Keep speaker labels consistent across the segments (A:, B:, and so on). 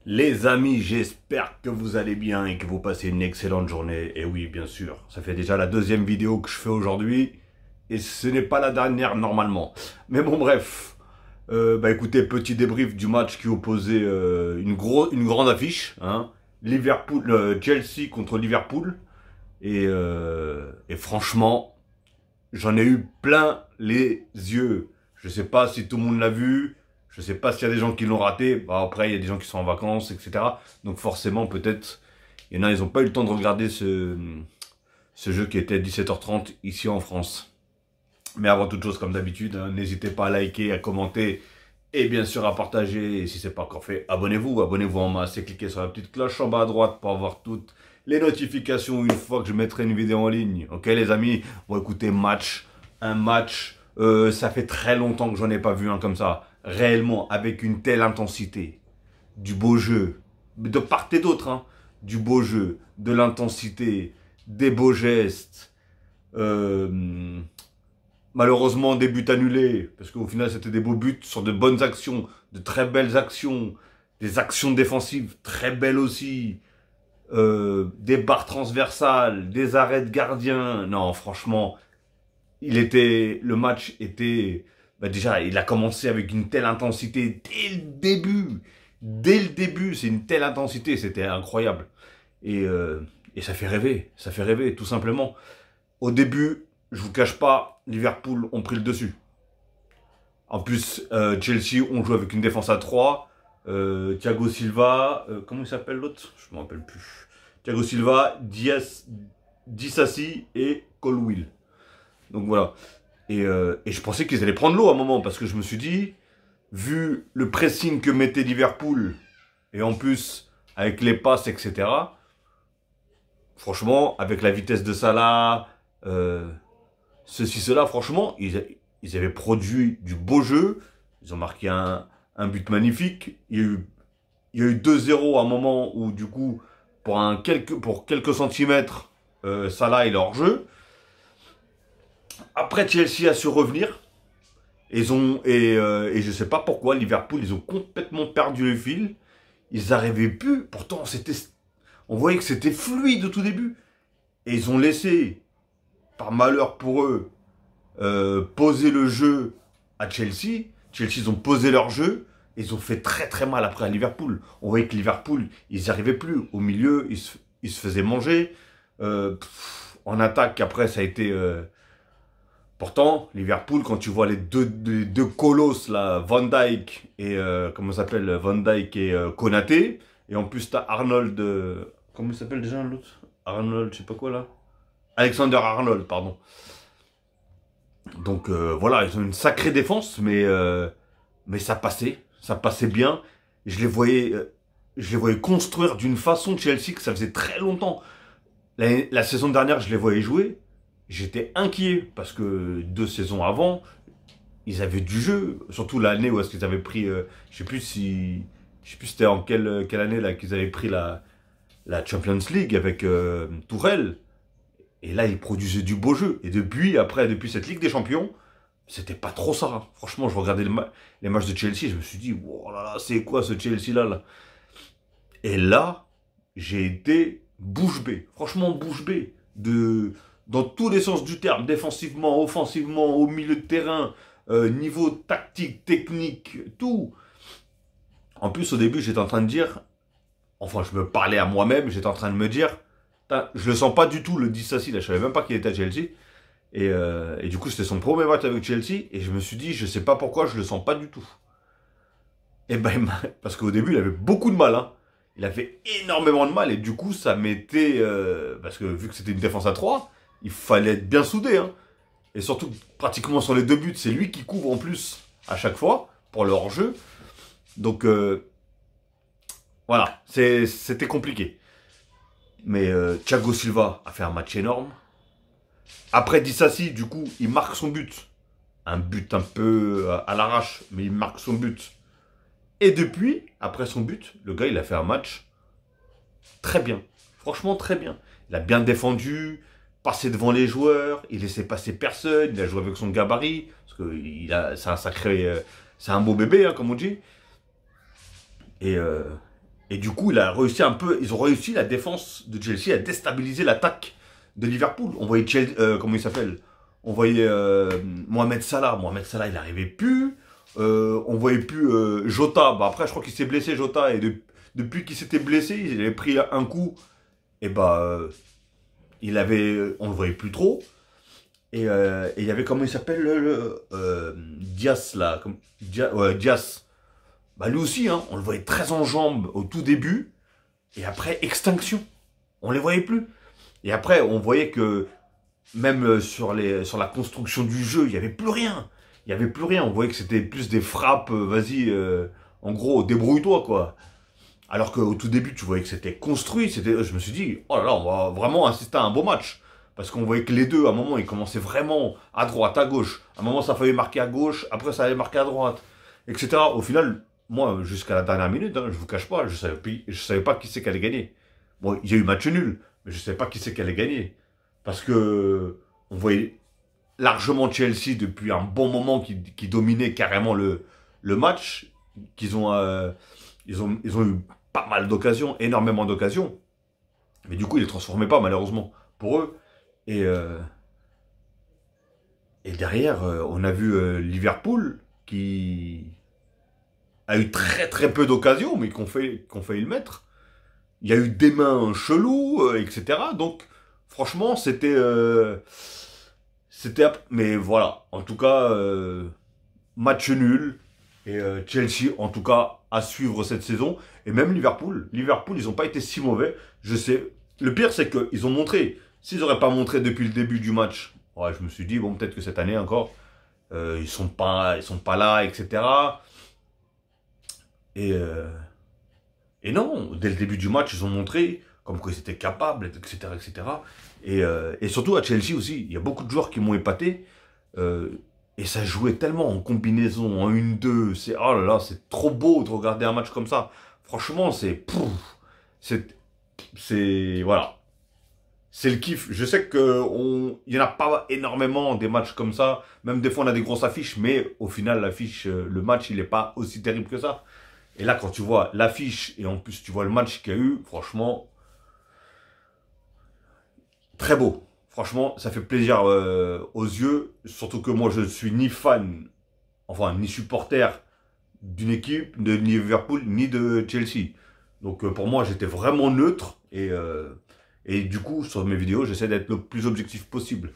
A: Les amis, j'espère que vous allez bien et que vous passez une excellente journée. Et oui, bien sûr, ça fait déjà la deuxième vidéo que je fais aujourd'hui. Et ce n'est pas la dernière normalement. Mais bon, bref. Écoutez, petit débrief du match qui opposait une grande affiche. Hein. Liverpool, Chelsea contre Liverpool. Et franchement, j'en ai eu plein les yeux. Je sais pas si tout le monde l'a vu. Je sais pas s'il y a des gens qui l'ont raté. Bah, après, il y a des gens qui sont en vacances, etc. Donc forcément, peut-être, il y en a, ils n'ont pas eu le temps de regarder ce jeu qui était à 17h30 ici en France. Mais avant toute chose, comme d'habitude, hein, n'hésitez pas à liker, à commenter et bien sûr à partager. Et si ce n'est pas encore fait, abonnez-vous en masse et cliquez sur la petite cloche en bas à droite pour avoir toutes les notifications une fois que je mettrai une vidéo en ligne. Ok les amis, bon écoutez, un match, ça fait très longtemps que j'en ai pas vu un comme ça. Réellement, avec une telle intensité, du beau jeu, de part et d'autre, hein, du beau jeu, de l'intensité, des beaux gestes. Malheureusement, des buts annulés, parce qu'au final, c'était des beaux buts sur de bonnes actions, de très belles actions, des actions défensives très belles aussi, des barres transversales, des arrêts de gardien. Non, franchement, le match était, déjà, il a commencé avec une telle intensité dès le début. Dès le début, c'est une telle intensité, c'était incroyable. Et ça fait rêver, tout simplement. Au début, je vous cache pas, Liverpool ont pris le dessus. En plus, Chelsea ont joué avec une défense à 3. Thiago Silva, comment il s'appelle l'autre? Je ne me rappelle plus. Thiago Silva, Disasi et Colwill. Donc voilà. Et je pensais qu'ils allaient prendre l'eau à un moment, parce que je me suis dit, vu le pressing que mettait Liverpool, et en plus, avec les passes, etc., franchement, avec la vitesse de Salah, cela, franchement, ils avaient produit du beau jeu. Ils ont marqué un but magnifique. Il y a eu 2-0 à un moment où, du coup, pour quelques centimètres, Salah est hors jeu. Après, Chelsea a su revenir. Et je ne sais pas pourquoi, Liverpool, ils ont complètement perdu le fil. Ils n'arrivaient plus. Pourtant, on voyait que c'était fluide au tout début. Et ils ont laissé, par malheur pour eux, poser le jeu à Chelsea. Chelsea, ils ont posé leur jeu. Et ils ont fait très très mal après à Liverpool. On voyait que Liverpool, ils n'y arrivaient plus. Au milieu, ils se faisaient manger. En attaque, après, ça a été... Pourtant, Liverpool, quand tu vois les deux colosses, là, Van Dijk et... comment ça s'appelle? Van Dijk et Konaté. Et en plus, t'as Arnold... comment il s'appelle déjà l'autre? Arnold, je sais pas quoi, là. Alexander Arnold, pardon. Donc voilà, ils ont une sacrée défense, mais ça passait bien. Je les voyais construire d'une façon Chelsea que ça faisait très longtemps. La saison dernière, je les voyais jouer, j'étais inquiet parce que 2 saisons avant, ils avaient du jeu. Surtout l'année où est-ce qu'ils avaient pris, je sais plus c'était en quelle année là qu'ils avaient pris la Champions League avec Tourelle. Et là, ils produisaient du beau jeu. Et depuis cette Ligue des Champions, c'était pas trop ça. Hein. Franchement, je regardais les matchs de Chelsea, je me suis dit, oh là là, c'est quoi ce Chelsea-là là? Et là, j'ai été bouche bée. Franchement, bouche bée. Dans tous les sens du terme, défensivement, offensivement, au milieu de terrain, niveau tactique, technique, tout. En plus, au début, j'étais en train de dire, enfin, je me parlais à moi-même, j'étais en train de me dire, je le sens pas du tout, le Disasi, là, je savais même pas qu'il était à Chelsea. Et du coup, c'était son premier match avec Chelsea. Et je me suis dit, je sais pas pourquoi, je le sens pas du tout. Et ben, parce qu'au début, il avait beaucoup de mal. Hein. Il avait énormément de mal. Et du coup, ça m'était... parce que vu que c'était une défense à 3, il fallait être bien soudé. Hein. Et surtout, pratiquement sur les 2 buts, c'est lui qui couvre en plus à chaque fois pour le hors-jeu. Donc, voilà, c'était compliqué. Mais Thiago Silva a fait un match énorme. Après Disasi, du coup, il marque son but. Un but un peu à l'arrache, mais il marque son but. Et depuis, après son but, le gars, il a fait un match très bien. Franchement, très bien. Il a bien défendu, passé devant les joueurs, il laissait passer personne, il a joué avec son gabarit, parce que c'est un sacré... c'est un beau bébé, hein, comme on dit. Et, Et du coup, il a réussi un peu, ils ont réussi la défense de Chelsea à déstabiliser l'attaque de Liverpool. On voyait Chelsea, comment il s'appelle? On voyait Mohamed Salah. Mohamed Salah, il n'arrivait plus. On voyait plus Jota. Bah après, je crois qu'il s'est blessé, Jota. Et depuis qu'il s'était blessé, il avait pris un coup. Et bah, on le voyait plus trop. Et il y avait, comment il s'appelle, Diaz, là. Ouais, Diaz. Bah lui aussi, hein, on le voyait très en jambes au tout début. Et après, extinction. On les voyait plus. Et après, on voyait que même sur la construction du jeu, il n'y avait plus rien. Il n'y avait plus rien. On voyait que c'était plus des frappes, vas-y, en gros, débrouille-toi, quoi. Alors qu'au tout début, tu voyais que c'était construit. Je me suis dit, oh là là, on va vraiment assister à un beau match. Parce qu'on voyait que les deux, à un moment, ils commençaient vraiment à droite, à gauche. À un moment, ça fallait marquer à gauche, après, ça allait marquer à droite, etc. Au final, moi, jusqu'à la dernière minute, hein, je vous cache pas, je savais pas qui c'est qui allait gagner. Bon, il y a eu match nul, mais je savais pas qui c'est qui allait gagner. Parce que on voyait largement Chelsea depuis un bon moment qui dominait carrément le match, ils ont eu pas mal d'occasions, énormément d'occasions. Mais du coup, ils ne les transformaient pas, malheureusement, pour eux. Et, euh, et derrière, on a vu Liverpool qui a eu très très peu d'occasions, mais qu'on failli le mettre. Il y a eu des mains cheloues, etc. Donc, franchement, mais voilà, en tout cas, match nul. Et Chelsea, en tout cas, à suivre cette saison. Et même Liverpool. Liverpool, ils n'ont pas été si mauvais. Je sais. Le pire, c'est qu'ils ont montré. S'ils n'auraient pas montré depuis le début du match, ouais, je me suis dit, bon, peut-être que cette année encore, ils sont pas là, etc. Et, euh, et non, dès le début du match, ils ont montré comme quoi ils étaient capables, etc., etc. Et surtout à Chelsea aussi, il y a beaucoup de joueurs qui m'ont épaté. Euh, et ça jouait tellement en combinaison, en 1-2. Oh là là, c'est trop beau de regarder un match comme ça. Franchement, c'est, voilà. C'est le kiff. Je sais il y en a pas énormément des matchs comme ça. Même des fois, on a des grosses affiches, mais au final, l'affiche, le match, il est pas aussi terrible que ça. Et là, quand tu vois l'affiche et en plus tu vois le match qu'il y a eu, franchement, très beau. Franchement, ça fait plaisir aux yeux. Surtout que moi, je suis ni fan, enfin, ni supporter d'une équipe de Liverpool, ni de Chelsea. Donc pour moi, j'étais vraiment neutre. Et du coup, sur mes vidéos, j'essaie d'être le plus objectif possible.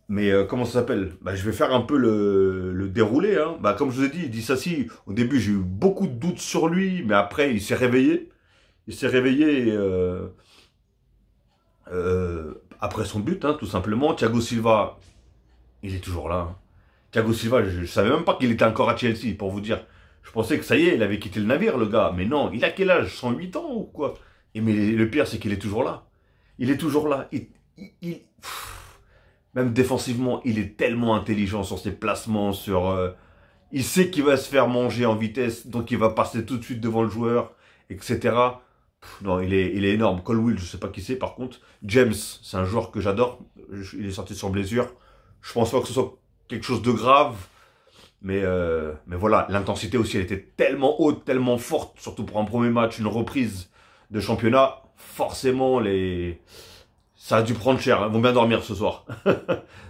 A: Mais comment ça s'appelle? Bah, je vais faire un peu le déroulé. Hein. Bah, comme je vous ai dit, Disasi, au début, j'ai eu beaucoup de doutes sur lui, mais après, il s'est réveillé. Il s'est réveillé après son but, hein, tout simplement. Thiago Silva, il est toujours là. Hein. Thiago Silva, je savais même pas qu'il était encore à Chelsea, pour vous dire. Je pensais que ça y est, il avait quitté le navire, le gars. Mais non, il a quel âge? 108 ans ou quoi? Et mais le pire, c'est qu'il est toujours là. Il est toujours là. Même défensivement, il est tellement intelligent sur ses placements, il sait qu'il va se faire manger en vitesse, donc il va passer tout de suite devant le joueur, etc. Non, il est énorme. Colwill, je sais pas qui c'est par contre. James, c'est un joueur que j'adore. Il est sorti sur blessure. Je pense pas que ce soit quelque chose de grave. Mais voilà, l'intensité aussi, elle était tellement haute, tellement forte, surtout pour un premier match, une reprise de championnat. Forcément, ça a dû prendre cher. Ils vont bien dormir ce soir.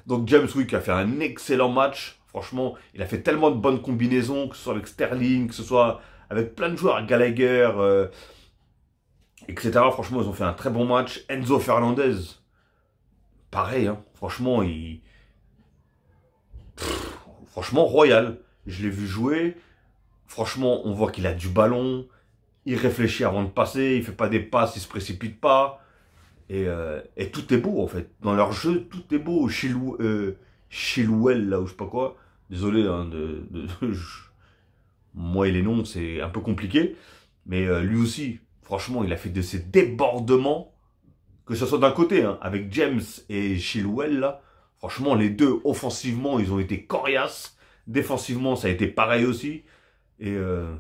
A: Donc James Wick a fait un excellent match. Franchement, il a fait tellement de bonnes combinaisons, que ce soit avec Sterling, que ce soit avec plein de joueurs, Gallagher, etc. Franchement, ils ont fait un très bon match. Enzo Fernandez, pareil. Hein. Franchement, franchement, royal. Je l'ai vu jouer. Franchement, on voit qu'il a du ballon. Il réfléchit avant de passer. Il fait pas des passes, il se précipite pas. Et tout est beau en fait. Dans leur jeu, tout est beau. Chilwell, là, ou je sais pas quoi. Désolé, hein, moi et les noms, c'est un peu compliqué. Mais lui aussi, franchement, il a fait de ses débordements, que ce soit d'un côté, hein, avec James et Chilwell, là. Franchement, les deux, offensivement, ils ont été coriaces. Défensivement, ça a été pareil aussi. Et, euh,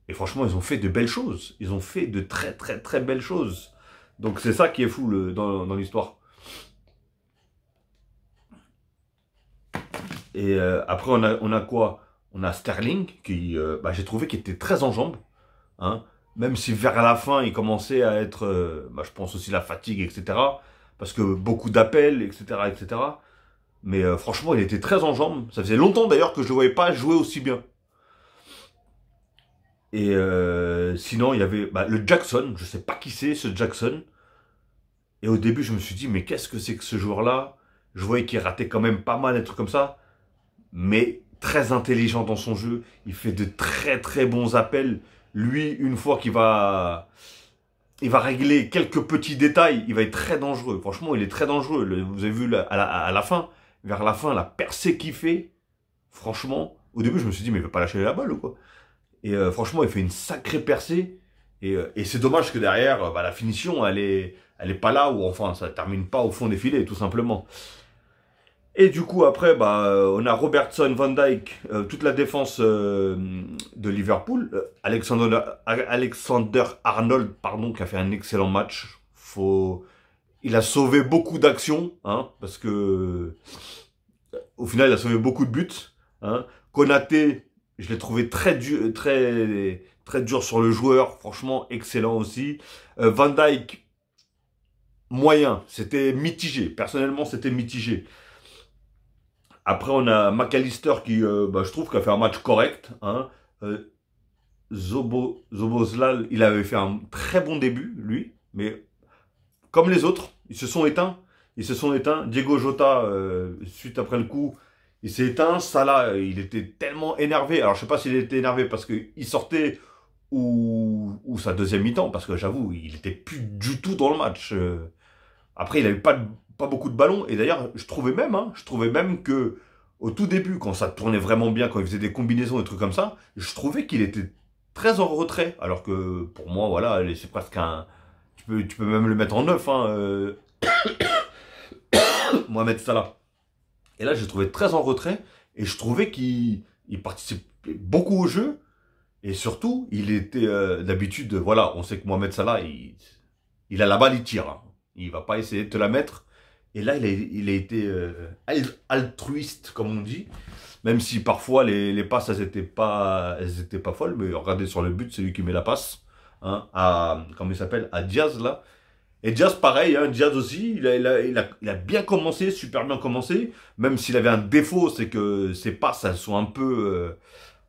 A: et franchement, ils ont fait de belles choses. Ils ont fait de très très très belles choses. Donc c'est ça qui est fou dans l'histoire. Et après, on a quoi? On a Sterling, qui, j'ai trouvé qu'il était très en jambes. Hein. même si vers la fin, il commençait à être, je pense aussi la fatigue, etc. Parce que beaucoup d'appels, etc., etc. Mais franchement, il était très en jambes. Ça faisait longtemps d'ailleurs que je ne le voyais pas jouer aussi bien. Et sinon, il y avait le Jackson. Je sais pas qui c'est, ce Jackson. Et au début, je me suis dit, mais qu'est-ce que c'est que ce joueur-là? Je voyais qu'il ratait quand même pas mal des trucs comme ça. Mais très intelligent dans son jeu. Il fait de très très bons appels. Lui, une fois il va régler quelques petits détails, il va être très dangereux. Franchement, il est très dangereux. Vous avez vu à la fin, vers la fin, la percée qu'il fait. Franchement, au début, je me suis dit, mais il va pas lâcher la balle ou quoi? Et franchement, il fait une sacrée percée. Et c'est dommage que derrière, la finition, elle est pas là, ou enfin, ça termine pas au fond des filets, tout simplement. Et du coup, après, on a Robertson, Van Dijk, toute la défense de Liverpool. Alexander Arnold, pardon, qui a fait un excellent match. Il a sauvé beaucoup d'actions, hein, parce que au final, il a sauvé beaucoup de buts. Hein. Konaté, je l'ai trouvé très dur, très dur sur le joueur. Franchement, excellent aussi. Van Dijk, moyen. C'était mitigé. Personnellement, c'était mitigé. Après, on a McAllister qui, je trouve, qu'il a fait un match correct. Hein. Zoboslal, il avait fait un très bon début, lui. Mais comme les autres, ils se sont éteints. Ils se sont éteints. Diego Jota, suite après le coup, il s'est éteint. Salah, il était tellement énervé. Alors, je sais pas s'il était énervé parce qu'il sortait ou sa deuxième mi-temps. Parce que j'avoue, il était plus du tout dans le match. Après, il n'avait pas beaucoup de ballons. Et d'ailleurs, je trouvais même que au tout début, quand ça tournait vraiment bien, quand il faisait des combinaisons et trucs comme ça, je trouvais qu'il était très en retrait. Alors que pour moi, voilà, c'est presque un. Tu peux même le mettre en neuf, hein, Mohamed Salah. Et là, je le trouvais très en retrait. Et je trouvais qu'il participait beaucoup au jeu. Et surtout, il était d'habitude, voilà, on sait que Mohamed Salah, il a la balle, il tire. Hein. Il va pas essayer de te la mettre. Et là, il a été altruiste, comme on dit. Même si parfois, les passes, elles étaient pas folles. Mais regardez sur le but, c'est lui qui met la passe. Hein, comment il s'appelle? À Diaz, là. Et Diaz, pareil, hein, Diaz aussi, il a bien commencé, super bien commencé. Même s'il avait un défaut, c'est que ses passes, elles sont un peu...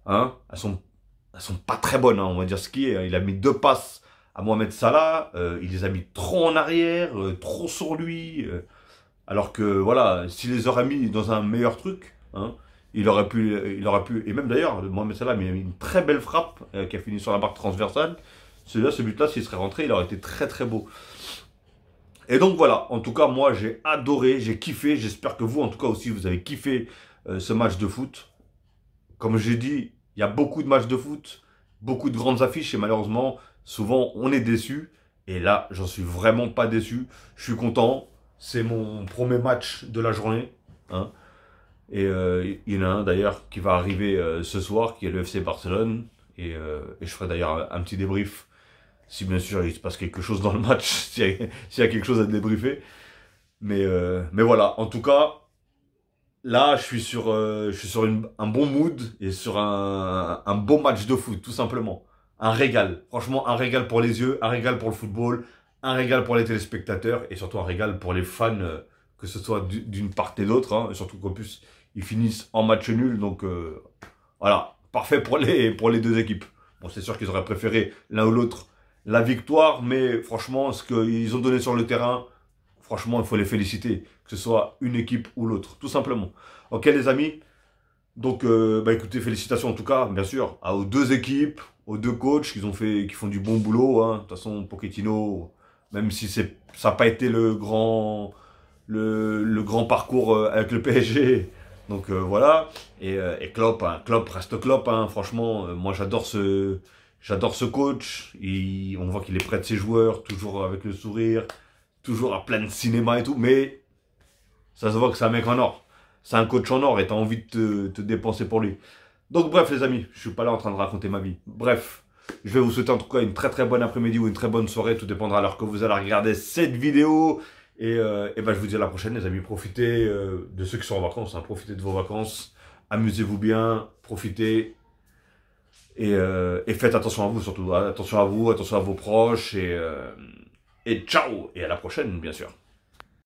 A: hein, elles sont pas très bonnes, hein, on va dire ce qui est. Hein. Il a mis 2 passes à Mohamed Salah, il les a mis trop en arrière, trop sur lui. Alors que, voilà, s'il les aurait mis dans un meilleur truc, hein, il aurait pu, et même d'ailleurs, Mohamed Salah a mis une très belle frappe qui a fini sur la barre transversale. Ce but-là, s'il serait rentré, il aurait été très très beau. Et donc voilà, en tout cas, moi j'ai adoré, j'ai kiffé. J'espère que vous, en tout cas aussi, vous avez kiffé ce match de foot. Comme j'ai dit, il y a beaucoup de matchs de foot, beaucoup de grandes affiches et malheureusement, souvent on est déçu. Et là, j'en suis vraiment pas déçu. Je suis content. C'est mon premier match de la journée. Hein. Et il y en a un d'ailleurs qui va arriver ce soir, qui est le FC Barcelone. Et je ferai d'ailleurs un petit débrief. Si bien sûr il se passe quelque chose dans le match, s'il y a quelque chose à débriefer. Mais voilà, en tout cas, là je suis sur un bon mood et sur un beau match de foot, tout simplement. Un régal, franchement un régal pour les yeux, un régal pour le football, un régal pour les téléspectateurs et surtout un régal pour les fans, que ce soit d'une part et d'autre. Hein, et surtout qu'en plus, ils finissent en match nul, donc voilà, parfait pour les deux équipes. Bon, c'est sûr qu'ils auraient préféré l'un ou l'autre la victoire, mais franchement, ce qu'ils ont donné sur le terrain, franchement, il faut les féliciter, que ce soit une équipe ou l'autre, tout simplement. Ok les amis, donc écoutez, félicitations en tout cas, bien sûr, aux deux équipes, aux deux coachs qui font du bon boulot. Hein. De toute façon, Pochettino, même si ça n'a pas été le grand parcours avec le PSG, donc voilà. Et Klopp, hein, Klopp reste Klopp, hein, franchement, moi j'adore ce coach. On voit qu'il est près de ses joueurs, toujours avec le sourire, toujours à plein de cinéma et tout, mais ça se voit que c'est un mec en or. C'est un coach en or et t'as envie de te dépenser pour lui. Donc bref les amis, je suis pas là en train de raconter ma vie. Bref, je vais vous souhaiter en tout cas une très très bonne après-midi ou une très bonne soirée, tout dépendra à l'heure que vous allez regarder cette vidéo. Et je vous dis à la prochaine les amis, profitez de ceux qui sont en vacances, hein, profitez de vos vacances, amusez-vous bien, profitez. Et faites attention à vous surtout. Attention à vous, attention à vos proches. Et ciao. Et à la prochaine, bien sûr.